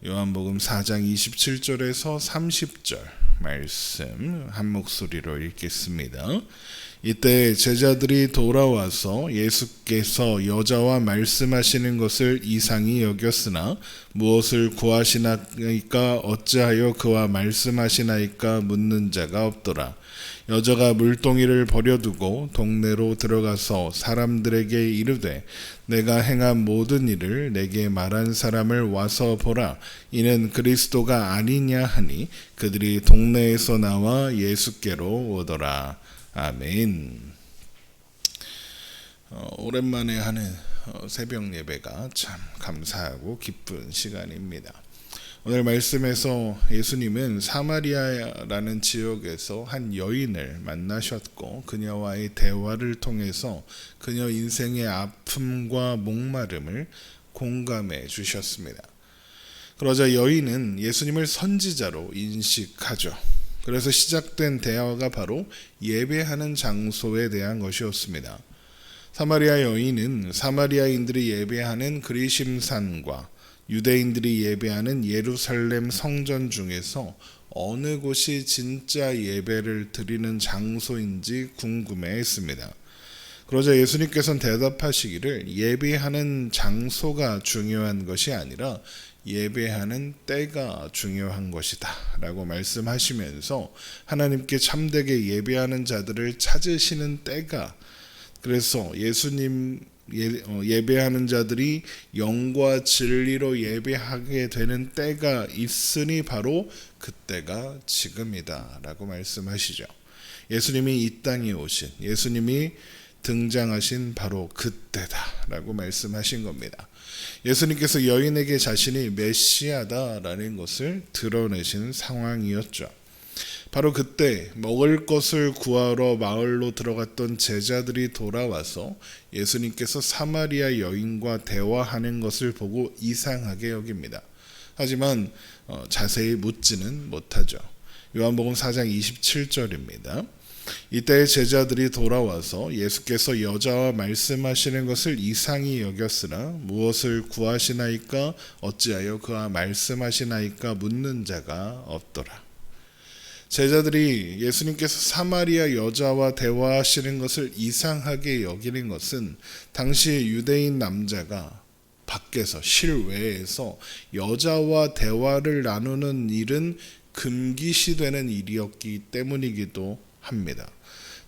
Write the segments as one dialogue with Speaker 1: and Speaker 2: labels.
Speaker 1: 요한복음 4장 27절에서 30절 말씀 한 목소리로 읽겠습니다. 이때 제자들이 돌아와서 예수께서 여자와 말씀하시는 것을 이상히 여겼으나 무엇을 구하시나이까 어찌하여 그와 말씀하시나이까 묻는 자가 없더라. 여자가 물동이를 버려두고 동네로 들어가서 사람들에게 이르되 내가 행한 모든 일을 내게 말한 사람을 와서 보라. 이는 그리스도가 아니냐 하니 그들이 동네에서 나와 예수께로 오더라. 아멘. 오랜만에 하는 새벽 예배가 참 감사하고 기쁜 시간입니다. 오늘 말씀에서 예수님은 사마리아라는 지역에서 한 여인을 만나셨고 그녀와의 대화를 통해서 그녀 인생의 아픔과 목마름을 공감해 주셨습니다. 그러자 여인은 예수님을 선지자로 인식하죠. 그래서 시작된 대화가 바로 예배하는 장소에 대한 것이었습니다. 사마리아 여인은 사마리아인들이 예배하는 그리심산과 유대인들이 예배하는 예루살렘 성전 중에서 어느 곳이 진짜 예배를 드리는 장소인지 궁금해했습니다. 그러자 예수님께서는 대답하시기를 예배하는 장소가 중요한 것이 아니라 예배하는 때가 중요한 것이다 라고 말씀하시면서 하나님께 참되게 예배하는 자들을 찾으시는 때가, 그래서 예수님 예배하는 자들이 영과 진리로 예배하게 되는 때가 있으니 바로 그때가 지금이다 라고 말씀하시죠. 예수님이 이 땅에 오신, 예수님이 등장하신 바로 그때다 라고 말씀하신 겁니다. 예수님께서 여인에게 자신이 메시아다라는 것을 드러내신 상황이었죠. 바로 그때 먹을 것을 구하러 마을로 들어갔던 제자들이 돌아와서 예수님께서 사마리아 여인과 대화하는 것을 보고 이상하게 여깁니다. 하지만 자세히 묻지는 못하죠. 요한복음 4장 27절입니다. 이때 제자들이 돌아와서 예수께서 여자와 말씀하시는 것을 이상히 여겼으나 무엇을 구하시나이까 어찌하여 그와 말씀하시나이까 묻는 자가 없더라. 제자들이 예수님께서 사마리아 여자와 대화하시는 것을 이상하게 여기는 것은 당시 유대인 남자가 밖에서 실외에서 여자와 대화를 나누는 일은 금기시되는 일이었기 때문이기도 합니다.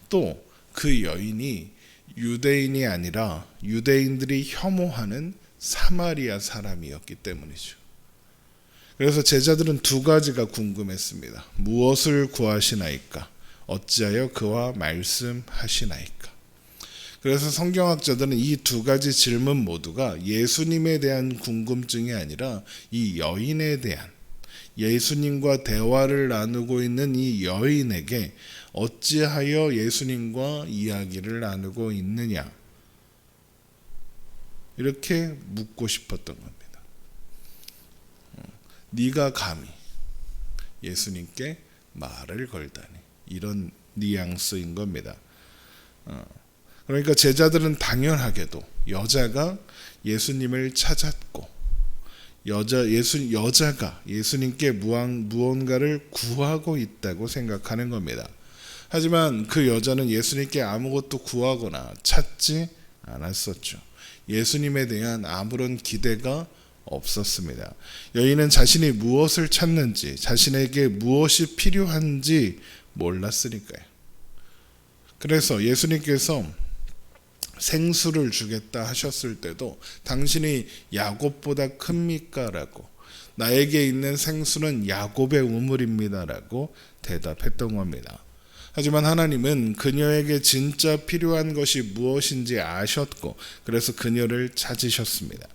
Speaker 1: 또 그 여인이 유대인이 아니라 유대인들이 혐오하는 사마리아 사람이었기 때문이죠. 그래서 제자들은 두 가지가 궁금했습니다. 무엇을 구하시나이까? 어찌하여 그와 말씀하시나이까? 그래서 성경학자들은 이 두 가지 질문 모두가 예수님에 대한 궁금증이 아니라 이 여인에 대한, 예수님과 대화를 나누고 있는 이 여인에게 어찌하여 예수님과 이야기를 나누고 있느냐, 이렇게 묻고 싶었던 겁니다. 네가 감히 예수님께 말을 걸다니, 이런 뉘앙스인 겁니다. 그러니까 제자들은 당연하게도 여자가 예수님을 찾았고 여자가 예수님께 무언가를 구하고 있다고 생각하는 겁니다. 하지만 그 여자는 예수님께 아무것도 구하거나 찾지 않았었죠. 예수님에 대한 아무런 기대가 없었습니다. 여인은 자신이 무엇을 찾는지, 자신에게 무엇이 필요한지 몰랐으니까요. 그래서 예수님께서 생수를 주겠다 하셨을 때도 당신이 야곱보다 큽니까? 라고, 나에게 있는 생수는 야곱의 우물입니다 라고 대답했던 겁니다. 하지만 하나님은 그녀에게 진짜 필요한 것이 무엇인지 아셨고 그래서 그녀를 찾으셨습니다.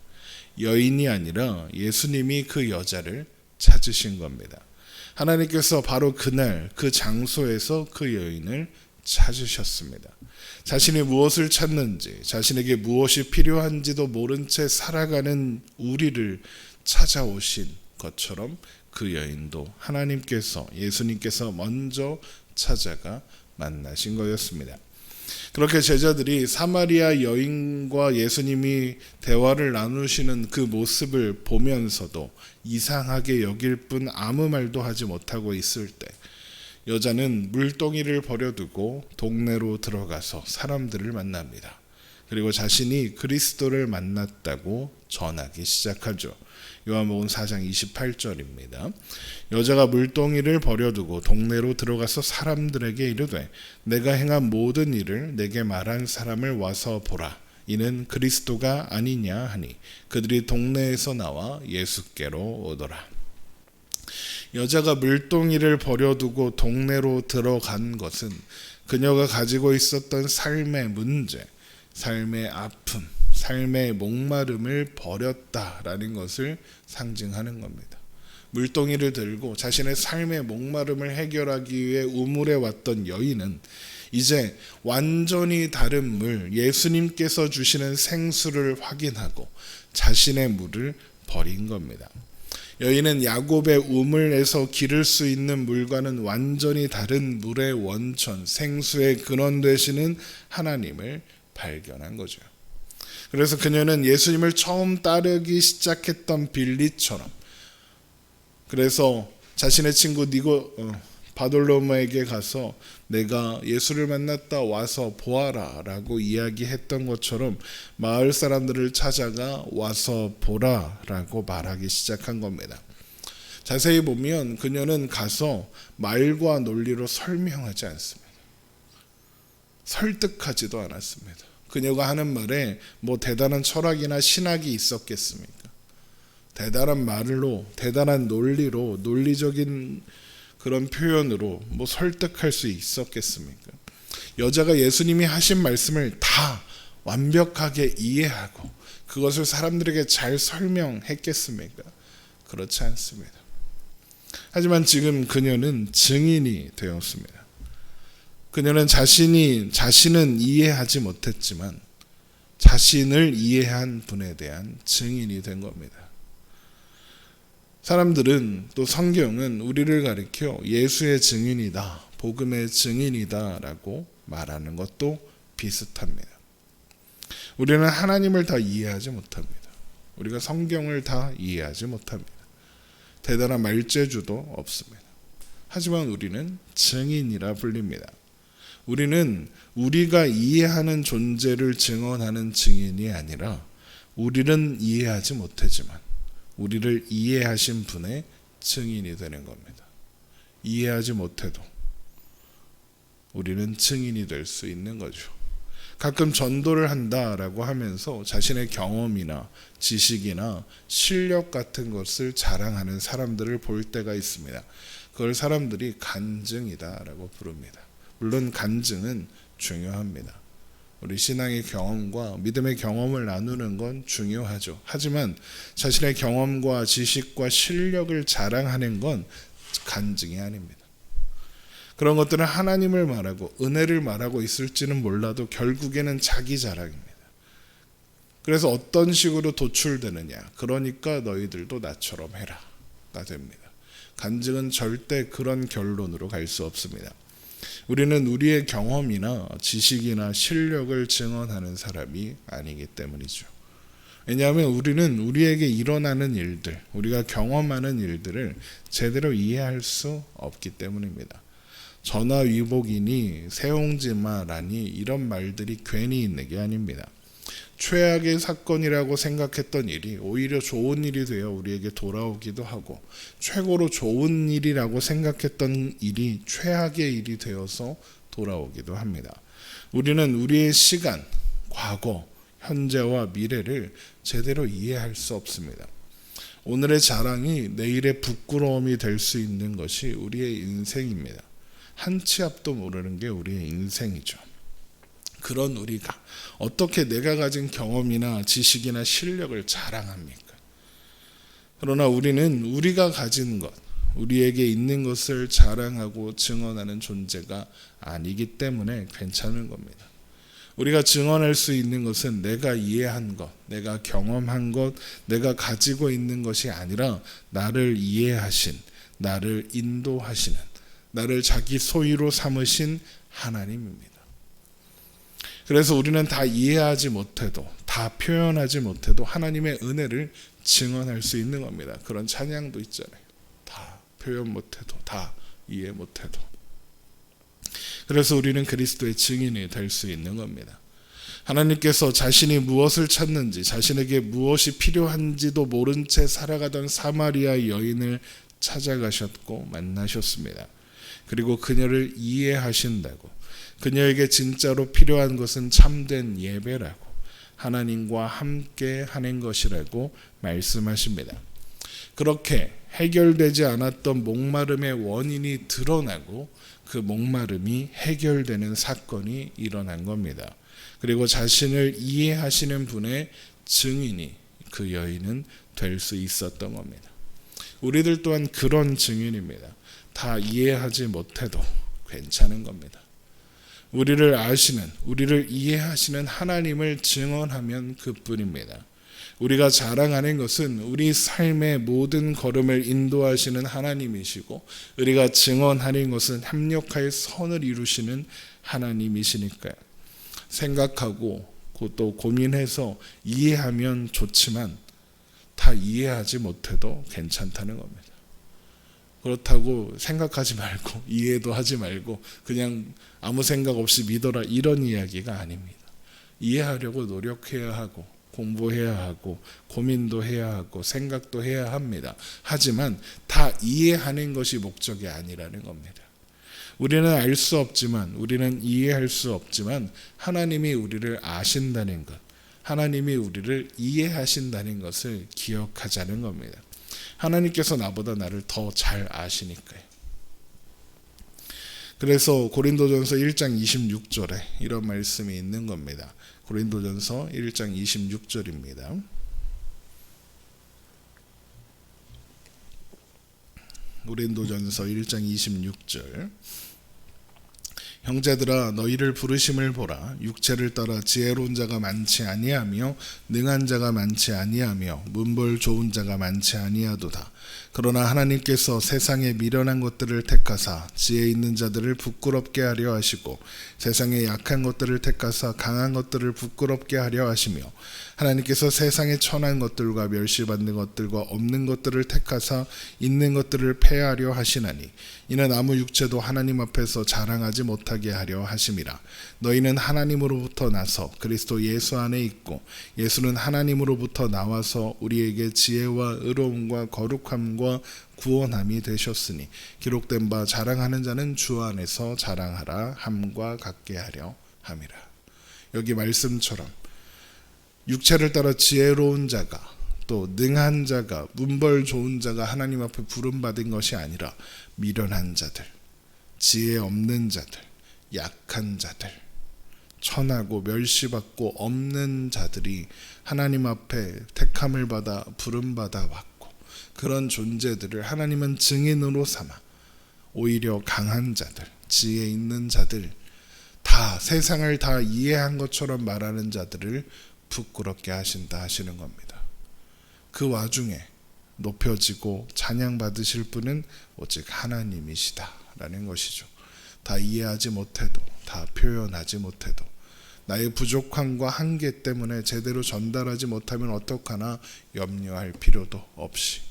Speaker 1: 여인이 아니라 예수님이 그 여자를 찾으신 겁니다. 하나님께서 바로 그날 그 장소에서 그 여인을 찾으셨습니다. 자신이 무엇을 찾는지, 자신에게 무엇이 필요한지도 모른 채 살아가는 우리를 찾아오신 것처럼 그 여인도 하나님께서, 예수님께서 먼저 찾아가 만나신 거였습니다. 그렇게 제자들이 사마리아 여인과 예수님이 대화를 나누시는 그 모습을 보면서도 이상하게 여길 뿐 아무 말도 하지 못하고 있을 때 여자는 물동이를 버려두고 동네로 들어가서 사람들을 만납니다. 그리고 자신이 그리스도를 만났다고 전하기 시작하죠. 요한복음 4장 28절입니다. 여자가 물동이를 버려두고 동네로 들어가서 사람들에게 이르되 내가 행한 모든 일을 내게 말한 사람을 와서 보라. 이는 그리스도가 아니냐 하니 그들이 동네에서 나와 예수께로 오더라. 여자가 물동이를 버려두고 동네로 들어간 것은 그녀가 가지고 있었던 삶의 문제, 삶의 아픔, 삶의 목마름을 버렸다라는 것을 상징하는 겁니다. 물동이를 들고 자신의 삶의 목마름을 해결하기 위해 우물에 왔던 여인은 이제 완전히 다른 물, 예수님께서 주시는 생수를 확인하고 자신의 물을 버린 겁니다. 여인은 야곱의 우물에서 기를 수 있는 물과는 완전히 다른 물의 원천, 생수의 근원 되시는 하나님을 발견한 거죠. 그래서 그녀는 예수님을 처음 따르기 시작했던 빌리처럼, 그래서 자신의 친구 바돌로마에게 가서 내가 예수를 만났다 와서 보아라 라고 이야기했던 것처럼 마을 사람들을 찾아가 와서 보라 라고 말하기 시작한 겁니다. 자세히 보면 그녀는 가서 말과 논리로 설명하지 않습니다. 설득하지도 않았습니다. 그녀가 하는 말에 뭐 대단한 철학이나 신학이 있었겠습니까? 대단한 말로, 대단한 논리로, 논리적인 그런 표현으로 뭐 설득할 수 있었겠습니까? 여자가 예수님이 하신 말씀을 다 완벽하게 이해하고 그것을 사람들에게 잘 설명했겠습니까? 그렇지 않습니다. 하지만 지금 그녀는 증인이 되었습니다. 그녀는 자신은 이해하지 못했지만 자신을 이해한 분에 대한 증인이 된 겁니다. 사람들은 또 성경은 우리를 가리켜 예수의 증인이다, 복음의 증인이다 라고 말하는 것도 비슷합니다. 우리는 하나님을 다 이해하지 못합니다. 우리가 성경을 다 이해하지 못합니다. 대단한 말재주도 없습니다. 하지만 우리는 증인이라 불립니다. 우리는 우리가 이해하는 존재를 증언하는 증인이 아니라 우리는 이해하지 못하지만 우리를 이해하신 분의 증인이 되는 겁니다. 이해하지 못해도 우리는 증인이 될 수 있는 거죠. 가끔 전도를 한다라고 하면서 자신의 경험이나 지식이나 실력 같은 것을 자랑하는 사람들을 볼 때가 있습니다. 그걸 사람들이 간증이다라고 부릅니다. 물론 간증은 중요합니다. 우리 신앙의 경험과 믿음의 경험을 나누는 건 중요하죠. 하지만 자신의 경험과 지식과 실력을 자랑하는 건 간증이 아닙니다. 그런 것들은 하나님을 말하고 은혜를 말하고 있을지는 몰라도 결국에는 자기 자랑입니다. 그래서 어떤 식으로 도출되느냐, 그러니까 너희들도 나처럼 해라가 됩니다. 간증은 절대 그런 결론으로 갈 수 없습니다. 우리는 우리의 경험이나 지식이나 실력을 증언하는 사람이 아니기 때문이죠. 왜냐하면 우리는 우리에게 일어나는 일들, 우리가 경험하는 일들을 제대로 이해할 수 없기 때문입니다. 전화위복이니 세옹지마라니 이런 말들이 괜히 있는 게 아닙니다. 최악의 사건이라고 생각했던 일이 오히려 좋은 일이 되어 우리에게 돌아오기도 하고, 최고로 좋은 일이라고 생각했던 일이 최악의 일이 되어서 돌아오기도 합니다. 우리는 우리의 시간, 과거, 현재와 미래를 제대로 이해할 수 없습니다. 오늘의 자랑이 내일의 부끄러움이 될 수 있는 것이 우리의 인생입니다. 한 치 앞도 모르는 게 우리의 인생이죠. 그런 우리가 어떻게 내가 가진 경험이나 지식이나 실력을 자랑합니까? 그러나 우리는 우리가 가진 것, 우리에게 있는 것을 자랑하고 증언하는 존재가 아니기 때문에 괜찮은 겁니다. 우리가 증언할 수 있는 것은 내가 이해한 것, 내가 경험한 것, 내가 가지고 있는 것이 아니라 나를 이해하신, 나를 인도하시는, 나를 자기 소유로 삼으신 하나님입니다. 그래서 우리는 다 이해하지 못해도, 다 표현하지 못해도 하나님의 은혜를 증언할 수 있는 겁니다. 그런 찬양도 있잖아요. 다 표현 못해도, 다 이해 못해도. 그래서 우리는 그리스도의 증인이 될 수 있는 겁니다. 하나님께서 자신이 무엇을 찾는지, 자신에게 무엇이 필요한지도 모른 채 살아가던 사마리아 여인을 찾아가셨고 만나셨습니다. 그리고 그녀를 이해하신다고, 그녀에게 진짜로 필요한 것은 참된 예배라고, 하나님과 함께 하는 것이라고 말씀하십니다. 그렇게 해결되지 않았던 목마름의 원인이 드러나고 그 목마름이 해결되는 사건이 일어난 겁니다. 그리고 자신을 이해하시는 분의 증인이 그 여인은 될 수 있었던 겁니다. 우리들 또한 그런 증인입니다. 다 이해하지 못해도 괜찮은 겁니다. 우리를 아시는, 우리를 이해하시는 하나님을 증언하면 그뿐입니다. 우리가 자랑하는 것은 우리 삶의 모든 걸음을 인도하시는 하나님이시고, 우리가 증언하는 것은 합력하여 선을 이루시는 하나님이시니까요. 생각하고 또 고민해서 이해하면 좋지만 다 이해하지 못해도 괜찮다는 겁니다. 그렇다고 생각하지 말고 이해도 하지 말고 그냥 아무 생각 없이 믿어라, 이런 이야기가 아닙니다. 이해하려고 노력해야 하고 공부해야 하고 고민도 해야 하고 생각도 해야 합니다. 하지만 다 이해하는 것이 목적이 아니라는 겁니다. 우리는 알 수 없지만, 우리는 이해할 수 없지만 하나님이 우리를 아신다는 것, 하나님이 우리를 이해하신다는 것을 기억하자는 겁니다. 하나님께서 나보다 나를 더 잘 아시니까요. 그래서 고린도전서 1장 26절에 이런 말씀이 있는 겁니다. 고린도전서 1장 26절입니다. 고린도전서 1장 26절. 형제들아, 너희를 부르심을 보라. 육체를 따라 지혜로운 자가 많지 아니하며 능한 자가 많지 아니하며 문벌 좋은 자가 많지 아니하도다. 그러나 하나님께서 세상에 미련한 것들을 택하사 지혜 있는 자들을 부끄럽게 하려 하시고, 세상에 약한 것들을 택하사 강한 것들을 부끄럽게 하려 하시며, 하나님께서 세상에 천한 것들과 멸시받는 것들과 없는 것들을 택하사 있는 것들을 폐하려 하시나니, 이는 아무 육체도 하나님 앞에서 자랑하지 못하게 하려 하심이라. 너희는 하나님으로부터 나서 그리스도 예수 안에 있고, 예수는 하나님으로부터 나와서 우리에게 지혜와 의로움과 거룩함과 구원함이 되셨으니, 기록된 바 자랑하는 자는 주 안에서 자랑하라 함과 같게 하려 함이라. 여기 말씀처럼 육체를 따라 지혜로운 자가, 또 능한 자가, 문벌 좋은 자가 하나님 앞에 부름받은 것이 아니라 미련한 자들, 지혜 없는 자들, 약한 자들, 천하고 멸시받고 없는 자들이 하나님 앞에 택함을 받아 부름받아 왔고, 그런 존재들을 하나님은 증인으로 삼아 오히려 강한 자들, 지혜 있는 자들, 다 세상을 다 이해한 것처럼 말하는 자들을 부끄럽게 하신다 하시는 겁니다. 그 와중에 높여지고 찬양받으실 분은 오직 하나님이시다라는 것이죠. 다 이해하지 못해도, 다 표현하지 못해도, 나의 부족함과 한계 때문에 제대로 전달하지 못하면 어떡하나 염려할 필요도 없이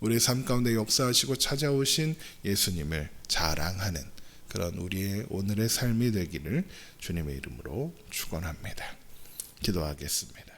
Speaker 1: 우리 삶 가운데 역사하시고 찾아오신 예수님을 자랑하는 그런 우리의 오늘의 삶이 되기를 주님의 이름으로 축원합니다. 기도하겠습니다.